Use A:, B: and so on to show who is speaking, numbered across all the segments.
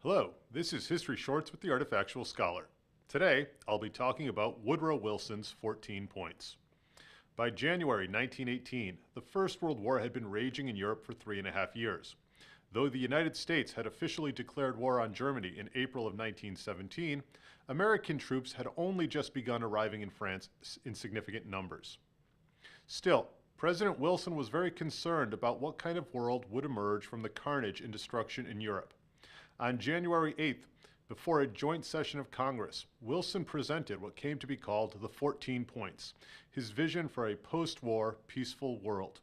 A: Hello, this is History Shorts with the Artifactual Scholar. Today, I'll be talking about Woodrow Wilson's 14 points. By January 1918, the First World War had been raging in Europe for 3.5 years. Though the United States had officially declared war on Germany in April of 1917, American troops had only just begun arriving in France in significant numbers. Still, President Wilson was very concerned about what kind of world would emerge from the carnage and destruction in Europe. On January 8th, before a joint session of Congress, Wilson presented what came to be called the 14 Points, his vision for a post-war, peaceful world.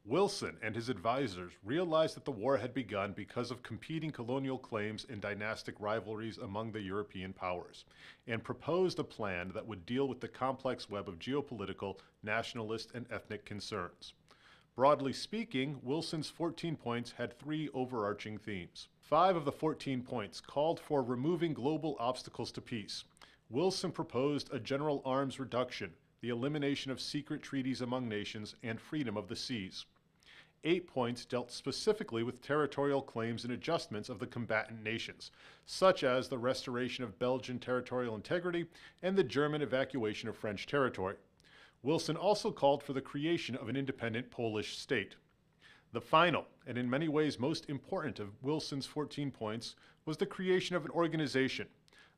A: Wilson and his advisors realized that the war had begun because of competing colonial claims and dynastic rivalries among the European powers, and proposed a plan that would deal with the complex web of geopolitical, nationalist, and ethnic concerns. Broadly speaking, Wilson's 14 points had 3 overarching themes. 5 of the 14 points called for removing global obstacles to peace. Wilson proposed a general arms reduction, the elimination of secret treaties among nations, and freedom of the seas. 8 points dealt specifically with territorial claims and adjustments of the combatant nations, such as the restoration of Belgian territorial integrity and the German evacuation of French territory. Wilson also called for the creation of an independent Polish state. The final, and in many ways most important of Wilson's 14 points, was the creation of an organization,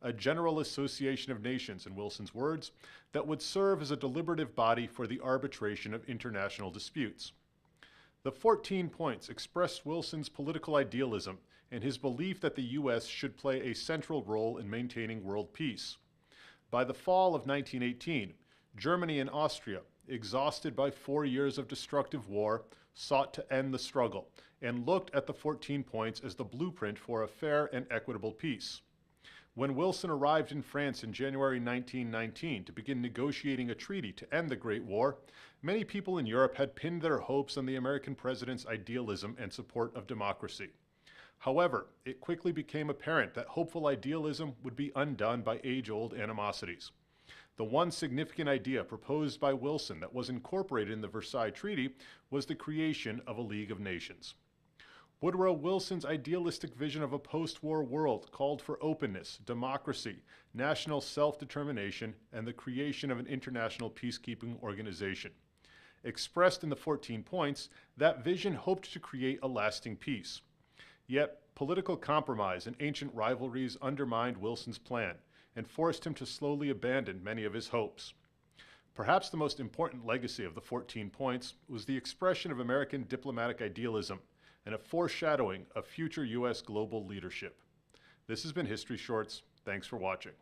A: a general association of nations, in Wilson's words, that would serve as a deliberative body for the arbitration of international disputes. The 14 points expressed Wilson's political idealism and his belief that the U.S. should play a central role in maintaining world peace. By the fall of 1918, Germany and Austria, exhausted by 4 years of destructive war, sought to end the struggle and looked at the 14 points as the blueprint for a fair and equitable peace. When Wilson arrived in France in January 1919 to begin negotiating a treaty to end the Great War, many people in Europe had pinned their hopes on the American president's idealism and support of democracy. However, it quickly became apparent that hopeful idealism would be undone by age-old animosities. The one significant idea proposed by Wilson that was incorporated in the Versailles Treaty was the creation of a League of Nations. Woodrow Wilson's idealistic vision of a post-war world called for openness, democracy, national self-determination, and the creation of an international peacekeeping organization. Expressed in the 14 points, that vision hoped to create a lasting peace. Yet, political compromise and ancient rivalries undermined Wilson's plan and forced him to slowly abandon many of his hopes. Perhaps the most important legacy of the 14 points was the expression of American diplomatic idealism and a foreshadowing of future U.S. global leadership. This has been History Shorts. Thanks for watching.